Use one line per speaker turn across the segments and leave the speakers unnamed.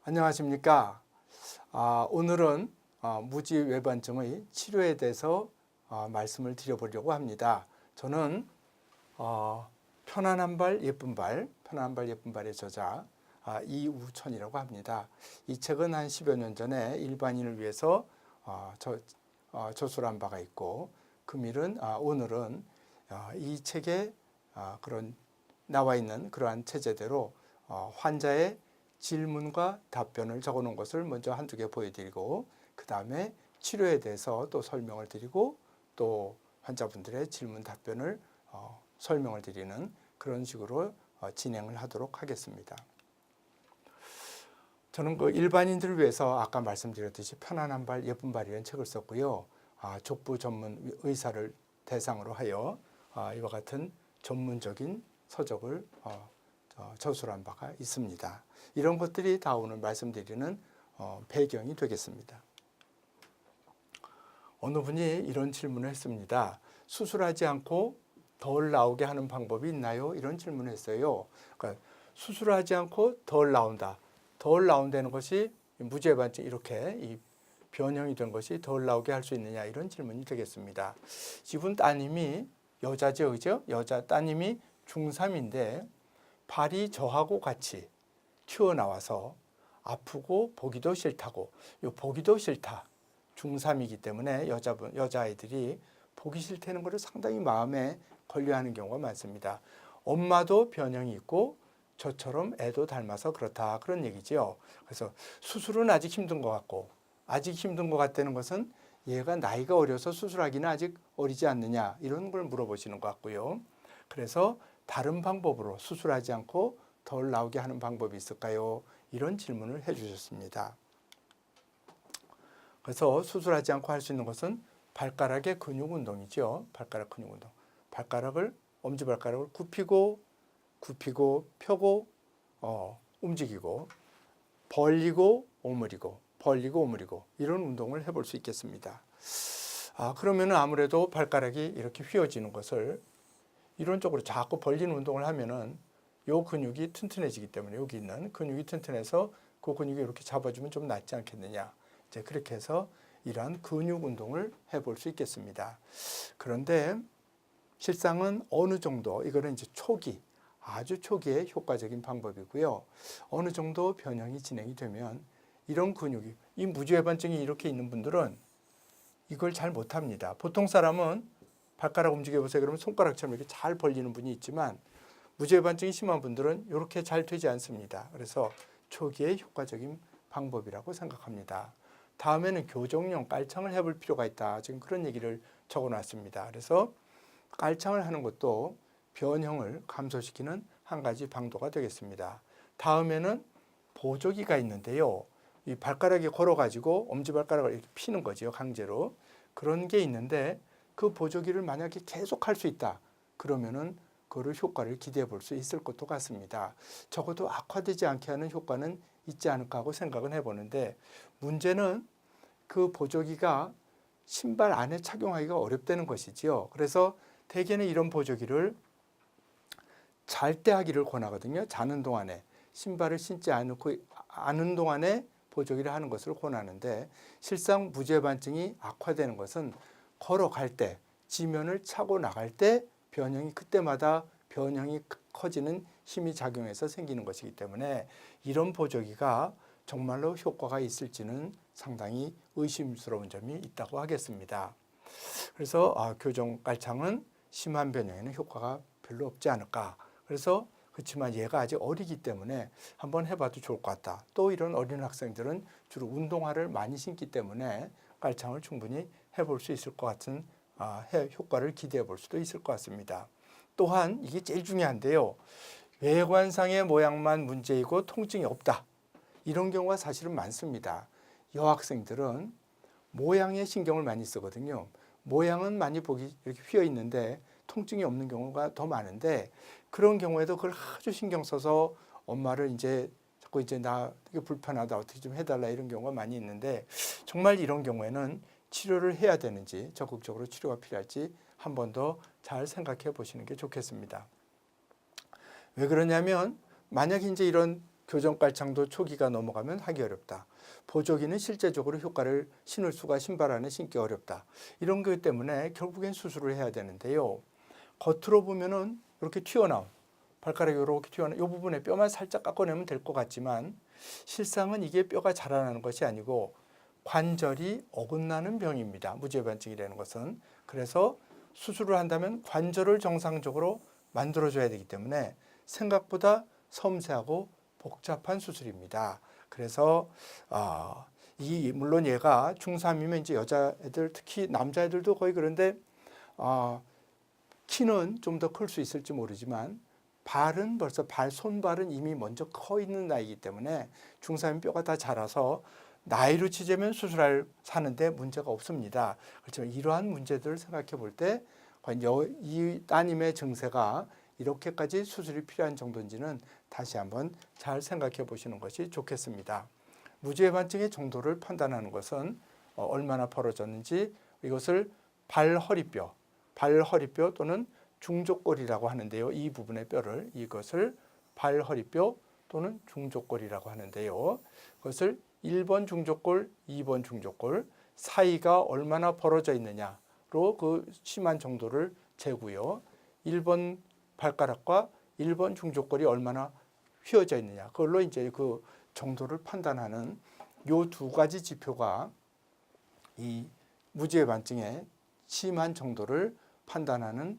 안녕하십니까. 오늘은 무지외반증의 치료에 대해서 말씀을 드려보려고 합니다. 저는 편안한 발 예쁜 발의 저자 이우천이라고 합니다. 이 책은 한 10여 년 전에 일반인을 위해서 저술한 바가 있고, 오늘은 이 책에 그런 나와 있는 그러한 체제대로 환자의 질문과 답변을 적어놓은 것을 먼저 한두 개 보여드리고, 그 다음에 치료에 대해서 또 설명을 드리고, 또 환자분들의 질문 답변을 설명을 드리는 그런 식으로 진행을 하도록 하겠습니다. 저는 그 일반인들을 위해서 아까 말씀드렸듯이 편안한 발 예쁜 발이라는 책을 썼고요. 족부 전문 의사를 대상으로 하여 이와 같은 전문적인 서적을 저술한 바가 있습니다. 이런 것들이 다 오늘 말씀드리는 배경이 되겠습니다. 어느 분이 이런 질문을 했습니다. 수술하지 않고 덜 나오게 하는 방법이 있나요? 이런 질문을 했어요. 그러니까 수술하지 않고 덜 나온다. 덜 나온다는 것이 무죄반증 이렇게 이 변형이 된 것이 덜 나오게 할 수 있느냐, 이런 질문이 되겠습니다. 이분 따님이 여자죠, 그죠? 여자 따님이 중3인데 발이 저하고 같이 튀어나와서 아프고 보기도 싫다고. 보기도 싫다. 중3이기 때문에 여자아이들이 보기 싫다는 것을 상당히 마음에 걸려하는 경우가 많습니다. 엄마도 변형이 있고 저처럼 애도 닮아서 그렇다, 그런 얘기죠. 그래서 수술은 아직 힘든 것 같고, 아직 힘든 것 같다는 것은 얘가 나이가 어려서 수술하기는 아직 어리지 않느냐, 이런 걸 물어보시는 것 같고요. 그래서 다른 방법으로 수술하지 않고 덜 나오게 하는 방법이 있을까요? 이런 질문을 해주셨습니다. 그래서 수술하지 않고 할 수 있는 것은 발가락의 근육 운동이죠. 발가락 근육 운동. 엄지발가락을 굽히고 펴고 움직이고 벌리고 오므리고 이런 운동을 해볼 수 있겠습니다. 그러면 아무래도 발가락이 이렇게 휘어지는 것을 이런 쪽으로 자꾸 벌리는 운동을 하면은 요 근육이 튼튼해지기 때문에, 여기 있는 근육이 튼튼해서 그 근육이 이렇게 잡아주면 좀 낫지 않겠느냐. 이제 그렇게 해서 이러한 근육 운동을 해볼 수 있겠습니다. 그런데 실상은 어느 정도, 이거는 이제 아주 초기에 효과적인 방법이고요. 어느 정도 변형이 진행이 되면 이런 근육이, 이 무지외반증이 이렇게 있는 분들은 이걸 잘 못합니다. 보통 사람은 발가락 움직여보세요. 그러면 손가락처럼 이렇게 잘 벌리는 분이 있지만, 무지외반증이 심한 분들은 이렇게 잘 되지 않습니다. 그래서 초기에 효과적인 방법이라고 생각합니다. 다음에는 교정용 깔창을 해볼 필요가 있다. 지금 그런 얘기를 적어놨습니다. 그래서 깔창을 하는 것도 변형을 감소시키는 한 가지 방도가 되겠습니다. 다음에는 보조기가 있는데요. 이 발가락에 걸어가지고 엄지발가락을 이렇게 피는 거죠, 강제로. 그런 게 있는데 그 보조기를 만약에 계속 할 수 있다. 그러면은 그거를 효과를 기대해 볼 수 있을 것도 같습니다. 적어도 악화되지 않게 하는 효과는 있지 않을까 하고 생각은 해보는데, 문제는 그 보조기가 신발 안에 착용하기가 어렵다는 것이지요. 그래서 대개는 이런 보조기를 잘 때 하기를 권하거든요. 자는 동안에, 신발을 신지 않은 동안에 보조기를 하는 것을 권하는데, 실상 무지외반증이 악화되는 것은 걸어갈 때, 지면을 차고 나갈 때 그때마다 변형이 커지는 힘이 작용해서 생기는 것이기 때문에 이런 보조기가 정말로 효과가 있을지는 상당히 의심스러운 점이 있다고 하겠습니다. 그래서 교정 깔창은 심한 변형에는 효과가 별로 없지 않을까. 그래서 그렇지만 얘가 아직 어리기 때문에 한번 해봐도 좋을 것 같다. 또 이런 어린 학생들은 주로 운동화를 많이 신기 때문에 깔창을 충분히 해볼 수 있을 것 같은 효과를 기대해 볼 수도 있을 것 같습니다. 또한 이게 제일 중요한데요. 외관상의 모양만 문제이고 통증이 없다. 이런 경우가 사실은 많습니다. 여학생들은 모양에 신경을 많이 쓰거든요. 모양은 많이 보기 이렇게 휘어 있는데 통증이 없는 경우가 더 많은데, 그런 경우에도 그걸 아주 신경 써서 엄마를 자꾸 나 이게 불편하다, 어떻게 좀 해달라, 이런 경우가 많이 있는데, 정말 이런 경우에는 치료를 해야 되는지, 적극적으로 치료가 필요할지 한 번 더 잘 생각해 보시는 게 좋겠습니다. 왜 그러냐면, 만약에 이런 교정깔창도 초기가 넘어가면 하기 어렵다. 보조기는 실제적으로 효과를 신을 수가 신발 안에 신기 어렵다. 이런 것 때문에 결국엔 수술을 해야 되는데요. 겉으로 보면은 이렇게 튀어나온 발가락이 이렇게 튀어나온 이 부분에 뼈만 살짝 깎아내면 될 것 같지만 실상은 이게 뼈가 자라나는 것이 아니고 관절이 어긋나는 병입니다. 무지해반증이라는 것은. 그래서 수술을 한다면 관절을 정상적으로 만들어줘야 되기 때문에 생각보다 섬세하고 복잡한 수술입니다. 그래서 물론 얘가 중3이면 이제 여자애들 특히 남자애들도 거의 그런데 키는 좀 더 클 수 있을지 모르지만 발은 벌써 손발은 이미 먼저 커 있는 나이이기 때문에 중3인 뼈가 다 자라서 나이로 치자면 사는데 문제가 없습니다. 그렇지만 이러한 문제들을 생각해 볼 때 이 따님의 증세가 이렇게까지 수술이 필요한 정도인지는 다시 한번 잘 생각해 보시는 것이 좋겠습니다. 무지해반증의 정도를 판단하는 것은 얼마나 벌어졌는지 이것을 발허리뼈 또는 중족골이라고 하는데요. 이 부분의 뼈를 이것을 발허리뼈 또는 중족골이라고 하는데요. 그것을 1번 중족골, 2번 중족골 사이가 얼마나 벌어져 있느냐로 그 심한 정도를 재고요. 1번 발가락과 1번 중족골이 얼마나 휘어져 있느냐. 그걸로 이제 그 정도를 판단하는 요 두 가지 지표가 이 무지해반증의 심한 정도를 판단하는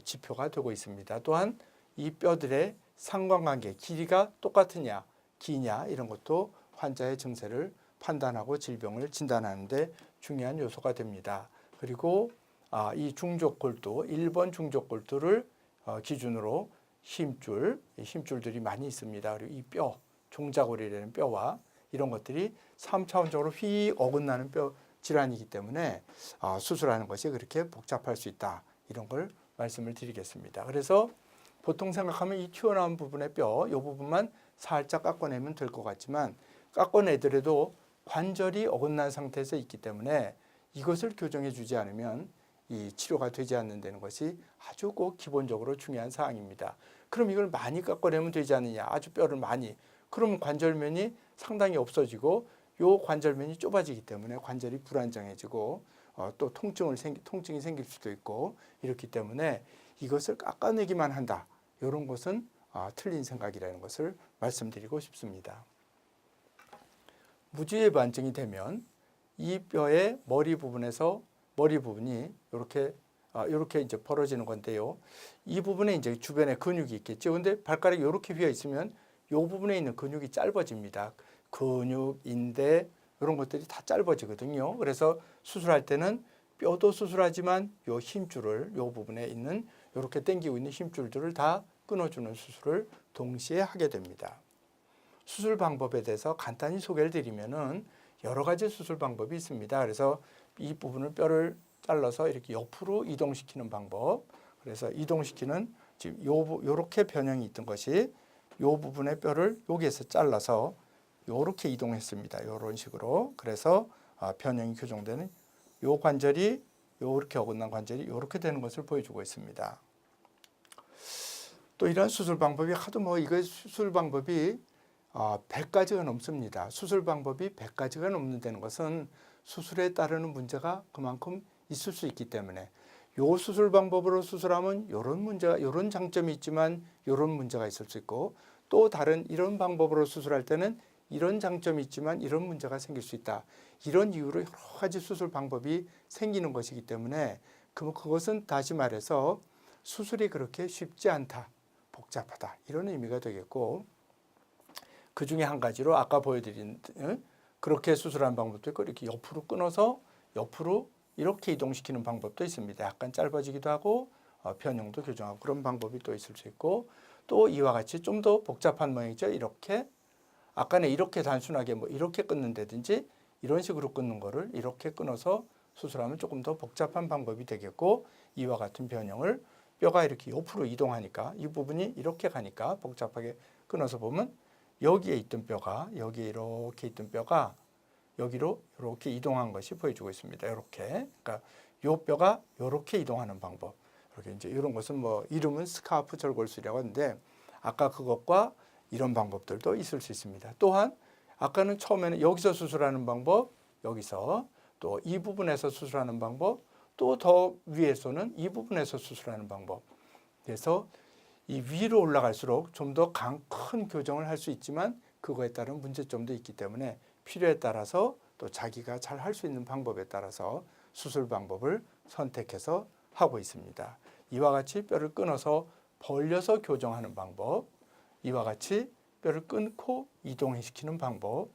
지표가 되고 있습니다. 또한 이 뼈들의 상관관계, 길이가 똑같으냐, 기냐 이런 것도 환자의 증세를 판단하고 질병을 진단하는 데 중요한 요소가 됩니다. 그리고 이 중족골도 1번 중족골도를 기준으로 힘줄들이 많이 있습니다. 그리고 이 뼈, 종자골이라는 뼈와 이런 것들이 3차원적으로 휙 어긋나는 뼈 질환이기 때문에 수술하는 것이 그렇게 복잡할 수 있다. 이런 걸 말씀을 드리겠습니다. 그래서 보통 생각하면 이 튀어나온 부분의 뼈, 이 부분만 살짝 깎아내면 될 것 같지만 깎아내더라도 관절이 어긋난 상태에서 있기 때문에 이것을 교정해 주지 않으면 이 치료가 되지 않는다는 것이 아주 꼭 기본적으로 중요한 사항입니다. 그럼 이걸 많이 깎아내면 되지 않느냐? 아주 뼈를 많이. 그러면 관절면이 상당히 없어지고 요 관절면이 좁아지기 때문에 관절이 불안정해지고 또 통증이 생길 수도 있고 이렇기 때문에 이것을 깎아내기만 한다. 이런 것은 틀린 생각이라는 것을 말씀드리고 싶습니다. 무지해반증이 되면 이 뼈의 머리 부분이 이렇게 이제 벌어지는 건데요. 이 부분에 이제 주변에 근육이 있겠죠. 근데 발가락이 이렇게 휘어 있으면 이 부분에 있는 근육이 짧아집니다. 근육, 인대 이런 것들이 다 짧아지거든요. 그래서 수술할 때는 뼈도 수술하지만 이 힘줄을 이 부분에 있는 이렇게 당기고 있는 힘줄들을 다 끊어주는 수술을 동시에 하게 됩니다. 수술 방법에 대해서 간단히 소개를 드리면은 여러 가지 수술 방법이 있습니다. 그래서 이 부분을 뼈를 잘라서 이렇게 옆으로 이동시키는 방법. 그래서 이동시키는 지금 요렇게 변형이 있던 것이 요 부분의 뼈를 여기에서 잘라서 요렇게 이동했습니다. 요런 식으로. 그래서 변형이 교정되는 요 관절이 요렇게 어긋난 관절이 요렇게 되는 것을 보여주고 있습니다. 또 이런 수술 방법이 이거 수술 방법이 100가지가 넘습니다. 수술 방법이 100가지가 넘는다는 것은 수술에 따르는 문제가 그만큼 있을 수 있기 때문에 요 수술 방법으로 수술하면 요런 장점이 있지만 요런 문제가 있을 수 있고 또 다른 이런 방법으로 수술할 때는 이런 장점이 있지만 이런 문제가 생길 수 있다. 이런 이유로 여러 가지 수술 방법이 생기는 것이기 때문에 그것은 다시 말해서 수술이 그렇게 쉽지 않다, 복잡하다 이런 의미가 되겠고 그 중에 한 가지로 아까 보여드린 그렇게 수술하는 방법도 있고 이렇게 옆으로 끊어서 옆으로 이렇게 이동시키는 방법도 있습니다. 약간 짧아지기도 하고 변형도 교정하고 그런 방법이 또 있을 수 있고 또 이와 같이 좀 더 복잡한 모양이죠. 이렇게 아까는 이렇게 단순하게 이렇게 끊는다든지 이런 식으로 끊는 거를 이렇게 끊어서 수술하면 조금 더 복잡한 방법이 되겠고 이와 같은 변형을 뼈가 이렇게 옆으로 이동하니까 이 부분이 이렇게 가니까 복잡하게 끊어서 보면 여기에 있던 뼈가 여기에 이렇게 있던 뼈가 여기로 이렇게 이동한 것이 보여주고 있습니다. 이렇게. 그러니까 요 뼈가 이렇게 이동하는 방법. 이렇게 이제 이런 것은 이름은 스카프 절골술이라고 하는데 아까 그것과 이런 방법들도 있을 수 있습니다. 또한 아까는 처음에는 여기서 수술하는 방법, 여기서 또 이 부분에서 수술하는 방법, 또 더 위에서는 이 부분에서 수술하는 방법. 그래서 이 위로 올라갈수록 좀 더 큰 교정을 할 수 있지만 그거에 따른 문제점도 있기 때문에 필요에 따라서 또 자기가 잘 할 수 있는 방법에 따라서 수술 방법을 선택해서 하고 있습니다. 이와 같이 뼈를 끊어서 벌려서 교정하는 방법, 이와 같이 뼈를 끊고 이동시키는 방법이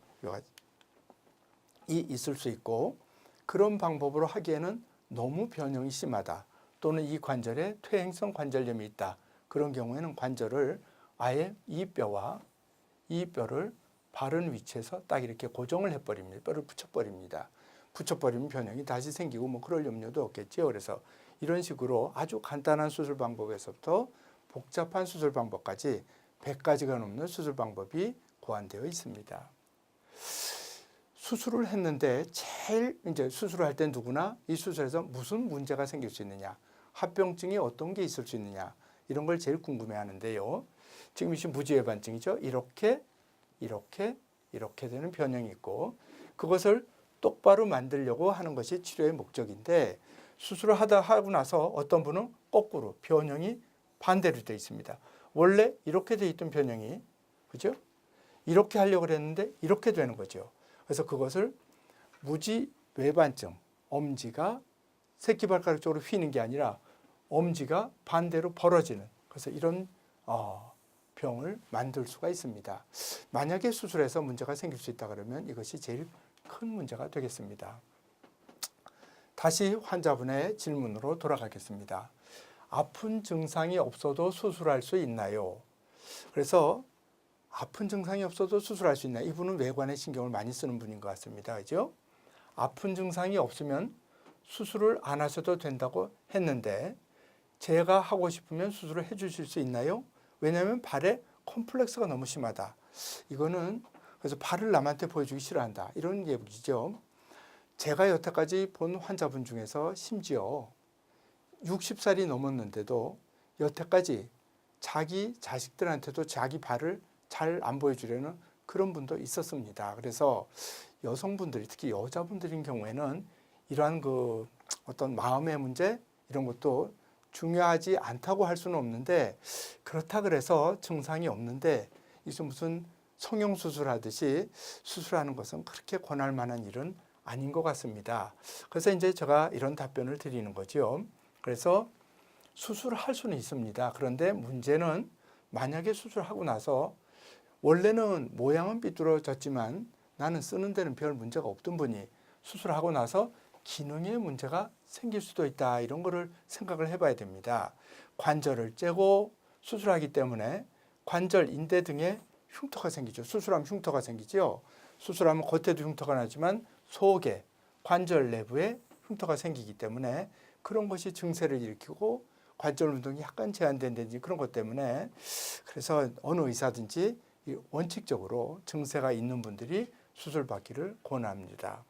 있을 수 있고, 그런 방법으로 하기에는 너무 변형이 심하다, 또는 이 관절에 퇴행성 관절염이 있다, 그런 경우에는 관절을 아예 이 뼈와 이 뼈를 바른 위치에서 딱 이렇게 고정을 해버립니다. 뼈를 붙여버립니다. 붙여버리면 변형이 다시 생기고 뭐 그럴 염려도 없겠죠. 그래서 이런 식으로 아주 간단한 수술 방법에서부터 복잡한 수술 방법까지 100가지가 넘는 수술 방법이 고안되어 있습니다. 수술을 했는데 제일 이제 수술을 할 때 누구나 이 수술에서 무슨 문제가 생길 수 있느냐, 합병증이 어떤 게 있을 수 있느냐, 이런 걸 제일 궁금해 하는데요. 지금 이 무지외반증이죠. 이렇게 되는 변형이 있고, 그것을 똑바로 만들려고 하는 것이 치료의 목적인데, 수술을 하고 나서 어떤 분은 거꾸로 변형이 반대로 되어 있습니다. 원래 이렇게 되어 있던 변형이, 그죠? 이렇게 하려고 했는데 이렇게 되는 거죠. 그래서 그것을 무지외반증, 엄지가 새끼발가락 쪽으로 휘는 게 아니라 엄지가 반대로 벌어지는, 그래서 이런 병을 만들 수가 있습니다. 만약에 수술해서 문제가 생길 수 있다 그러면 이것이 제일 큰 문제가 되겠습니다. 다시 환자분의 질문으로 돌아가겠습니다. 아픈 증상이 없어도 수술할 수 있나요? 그래서 아픈 증상이 없어도 수술할 수 있나? 이분은 외관에 신경을 많이 쓰는 분인 것 같습니다. 그죠? 아픈 증상이 없으면 수술을 안 하셔도 된다고 했는데, 제가 하고 싶으면 수술을 해 주실 수 있나요? 왜냐하면 발에 컴플렉스가 너무 심하다. 이거는 그래서 발을 남한테 보여주기 싫어한다, 이런 얘기죠. 제가 여태까지 본 환자분 중에서 심지어 60살이 넘었는데도 여태까지 자기 자식들한테도 자기 발을 잘 안 보여주려는 그런 분도 있었습니다. 그래서 여성분들이, 특히 여자분들인 경우에는 이러한 그 어떤 마음의 문제, 이런 것도 중요하지 않다고 할 수는 없는데, 그렇다 그래서 증상이 없는데 이제 무슨 성형수술하듯이 수술하는 것은 그렇게 권할 만한 일은 아닌 것 같습니다. 그래서 이제 제가 이런 답변을 드리는 거죠. 그래서 수술할 수는 있습니다. 그런데 문제는 만약에 수술하고 나서 원래는 모양은 삐뚤어졌지만 나는 쓰는 데는 별 문제가 없던 분이 수술하고 나서 기능에 문제가 생길 수도 있다, 이런 거를 생각을 해봐야 됩니다. 관절을 째고 수술하기 때문에 관절, 인대 등에 흉터가 생기죠. 수술하면 흉터가 생기죠. 수술하면 겉에도 흉터가 나지만 속에, 관절 내부에 흉터가 생기기 때문에 그런 것이 증세를 일으키고 관절 운동이 약간 제한된다든지 그런 것 때문에, 그래서 어느 의사든지 원칙적으로 증세가 있는 분들이 수술 받기를 권합니다.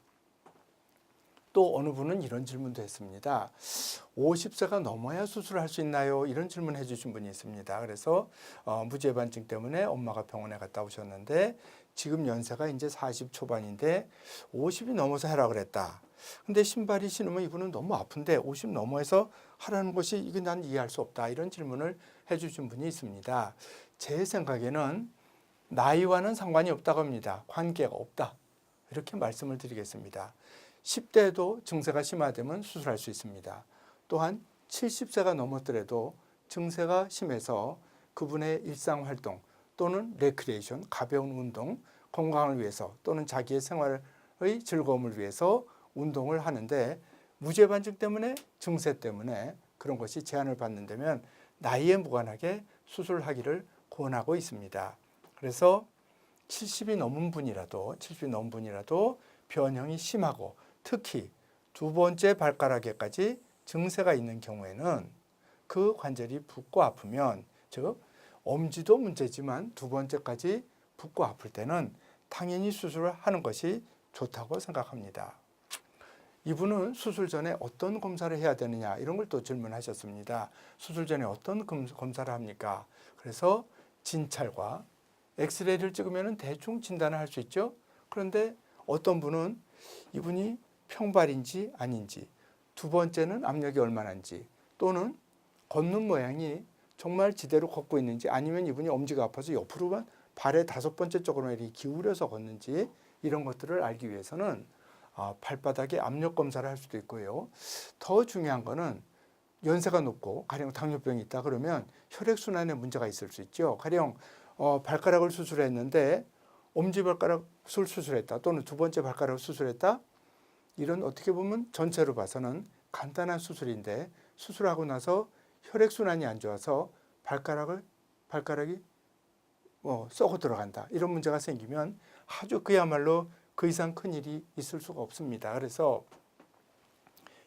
또 어느 분은 이런 질문도 했습니다. 50세가 넘어야 수술할 수 있나요? 이런 질문 해주신 분이 있습니다. 그래서 무지외반증 때문에 엄마가 병원에 갔다 오셨는데 지금 연세가 이제 40 초반인데 50이 넘어서 하라 그랬다. 근데 신발이 신으면 이분은 너무 아픈데 50 넘어서 하라는 것이 이게 난 이해할 수 없다, 이런 질문을 해주신 분이 있습니다. 제 생각에는 나이와는 상관이 없다고 합니다. 관계가 없다, 이렇게 말씀을 드리겠습니다. 10대에도 증세가 심화되면 수술할 수 있습니다. 또한 70세가 넘었더라도 증세가 심해서 그분의 일상활동 또는 레크리에이션, 가벼운 운동, 건강을 위해서 또는 자기의 생활의 즐거움을 위해서 운동을 하는데 무지외반증 때문에, 증세 때문에 그런 것이 제한을 받는다면 나이에 무관하게 수술하기를 권하고 있습니다. 그래서 70이 넘은 분이라도 변형이 심하고 특히 두 번째 발가락에까지 증세가 있는 경우에는 그 관절이 붓고 아프면, 즉 엄지도 문제지만 두 번째까지 붓고 아플 때는 당연히 수술을 하는 것이 좋다고 생각합니다. 이분은 수술 전에 어떤 검사를 해야 되느냐, 이런 걸 또 질문하셨습니다. 수술 전에 어떤 검사를 합니까? 그래서 진찰과 엑스레이를 찍으면 대충 진단을 할 수 있죠. 그런데 어떤 분은 이분이 평발인지 아닌지, 두 번째는 압력이 얼마나인지, 또는 걷는 모양이 정말 지대로 걷고 있는지, 아니면 이분이 엄지가 아파서 옆으로만 발의 5번째 쪽으로만 이렇게 기울여서 걷는지, 이런 것들을 알기 위해서는 발바닥에 압력 검사를 할 수도 있고요. 더 중요한 거는 연세가 높고 가령 당뇨병이 있다 그러면 혈액순환에 문제가 있을 수 있죠. 가령 발가락을 수술했는데 엄지발가락을 수술했다, 또는 두 번째 발가락을 수술했다, 이런 어떻게 보면 전체로 봐서는 간단한 수술인데 수술하고 나서 혈액순환이 안 좋아서 발가락이 썩어 들어간다, 이런 문제가 생기면 아주 그야말로 그 이상 큰일이 있을 수가 없습니다. 그래서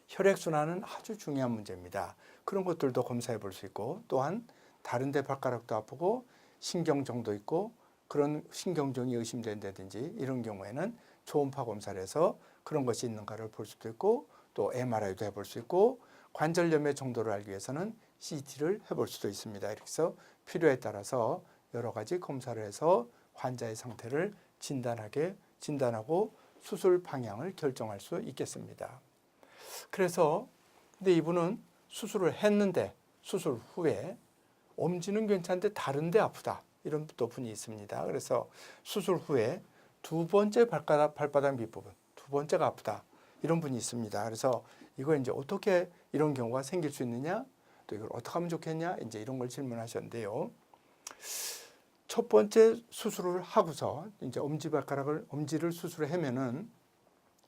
혈액순환은 아주 중요한 문제입니다. 그런 것들도 검사해 볼 수 있고, 또한 다른 데 발가락도 아프고 신경정도 있고 그런 신경종이 의심된다든지 이런 경우에는 초음파 검사를 해서 그런 것이 있는가를 볼 수도 있고, 또 MRI도 해볼 수 있고, 관절염의 정도를 알기 위해서는 CT를 해볼 수도 있습니다. 이렇게 해서 필요에 따라서 여러 가지 검사를 해서 환자의 상태를 진단하고 수술 방향을 결정할 수 있겠습니다. 그래서 근데 이분은 수술을 했는데 수술 후에 엄지는 괜찮은데 다른 데 아프다, 이런 또 분이 있습니다. 그래서 수술 후에 두 번째 발바닥 밑부분, 두 번째가 아프다, 이런 분이 있습니다. 그래서 이거 이제 어떻게 이런 경우가 생길 수 있느냐, 또 이걸 어떻게 하면 좋겠냐, 이제 이런 걸 질문하셨는데요. 첫 번째 수술을 하고서 이제 엄지를 수술을 하면은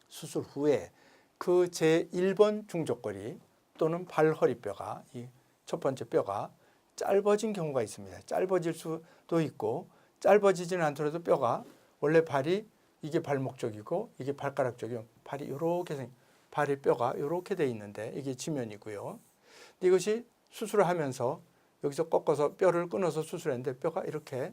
수술 후에 그 제1번 중족골이 또는 발허리뼈가, 이 첫 번째 뼈가 짧아진 경우가 있습니다. 짧아질 수도 있고, 짧아지지는 않더라도 뼈가 원래 이게 발목 쪽이고 이게 발가락 쪽이고, 발의 뼈가 이렇게 돼 있는데 이게 지면이고요. 근데 이것이 수술을 하면서 여기서 꺾어서 뼈를 끊어서 수술했는데 뼈가 이렇게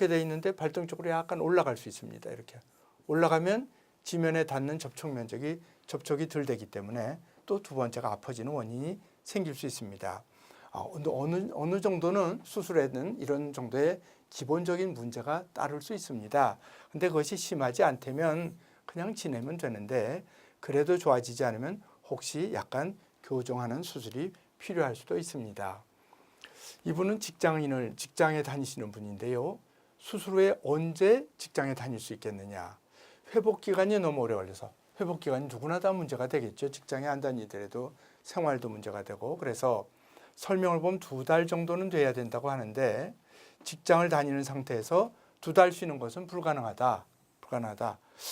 돼 있는데 발등 쪽으로 약간 올라갈 수 있습니다. 이렇게 올라가면 지면에 닿는 접촉이 덜 되기 때문에 또 두 번째가 아파지는 원인이 생길 수 있습니다. 어느 정도는 수술에는 이런 정도의 기본적인 문제가 따를 수 있습니다. 근데 그것이 심하지 않다면 그냥 지내면 되는데, 그래도 좋아지지 않으면 혹시 약간 교정하는 수술이 필요할 수도 있습니다. 이분은 직장에 다니시는 분인데요. 수술 후에 언제 직장에 다닐 수 있겠느냐. 회복 기간이 너무 오래 걸려서, 회복 기간이 누구나 다 문제가 되겠죠. 직장에 안 다니더라도 생활도 문제가 되고, 그래서 설명을 보면 2달 정도는 돼야 된다고 하는데, 직장을 다니는 상태에서 2달 쉬는 것은 불가능하다.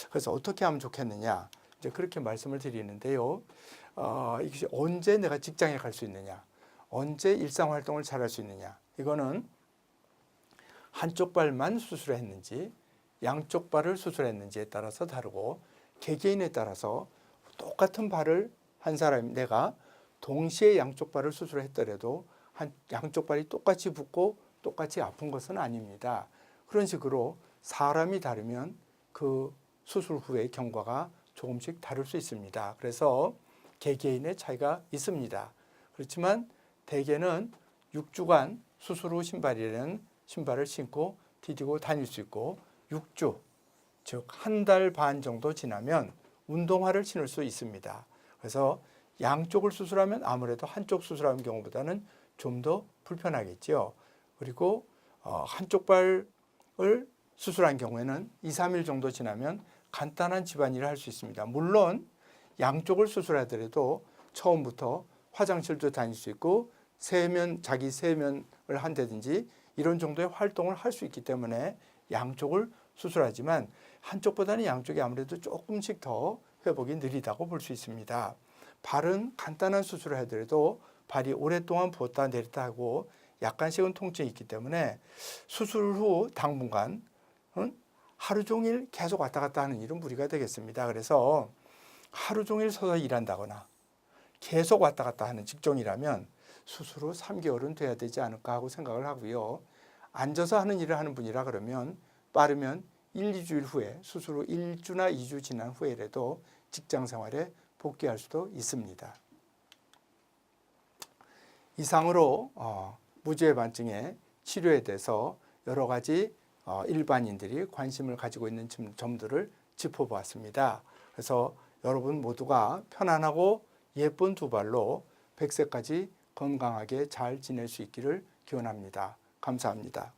그래서 어떻게 하면 좋겠느냐, 이제 그렇게 말씀을 드리는데요. 이것이 언제 내가 직장에 갈 수 있느냐, 언제 일상활동을 잘할 수 있느냐, 이거는 한쪽 발만 수술했는지 양쪽 발을 수술했는지에 따라서 다르고, 개개인에 따라서 똑같은 발을 한 사람이 내가 동시에 양쪽 발을 수술했더라도 양쪽 발이 똑같이 붓고 똑같이 아픈 것은 아닙니다. 그런 식으로 사람이 다르면 그 수술 후의 경과가 조금씩 다를 수 있습니다. 그래서 개개인의 차이가 있습니다. 그렇지만 대개는 6주간 수술 후 신발이라는 신발을 신고 디디고 다닐 수 있고, 6주, 즉 1달 반 정도 지나면 운동화를 신을 수 있습니다. 그래서 양쪽을 수술하면 아무래도 한쪽 수술하는 경우보다는 좀 더 불편하겠죠. 그리고 한쪽 발을 수술한 경우에는 2, 3일 정도 지나면 간단한 집안일을 할 수 있습니다. 물론 양쪽을 수술하더라도 처음부터 화장실도 다닐 수 있고 자기 세면을 한다든지 이런 정도의 활동을 할 수 있기 때문에 양쪽을 수술하지만 한쪽보다는 양쪽이 아무래도 조금씩 더 회복이 느리다고 볼 수 있습니다. 발은 간단한 수술을 하더라도 발이 오랫동안 부었다 내렸다 하고 약간씩은 통증이 있기 때문에 수술 후 당분간 하루 종일 계속 왔다 갔다 하는 일은 무리가 되겠습니다. 그래서 하루 종일 서서 일한다거나 계속 왔다 갔다 하는 직종이라면 수술 후 3개월은 돼야 되지 않을까 하고 생각을 하고요. 앉아서 하는 일을 하는 분이라 그러면 빠르면 1, 2주일 후에, 수술 후 1주나 2주 지난 후에라도 직장 생활에 복귀할 수도 있습니다. 이상으로 무지외반증의 치료에 대해서 여러 가지 일반인들이 관심을 가지고 있는 점들을 짚어보았습니다. 그래서 여러분 모두가 편안하고 예쁜 두 발로 100세까지 건강하게 잘 지낼 수 있기를 기원합니다. 감사합니다.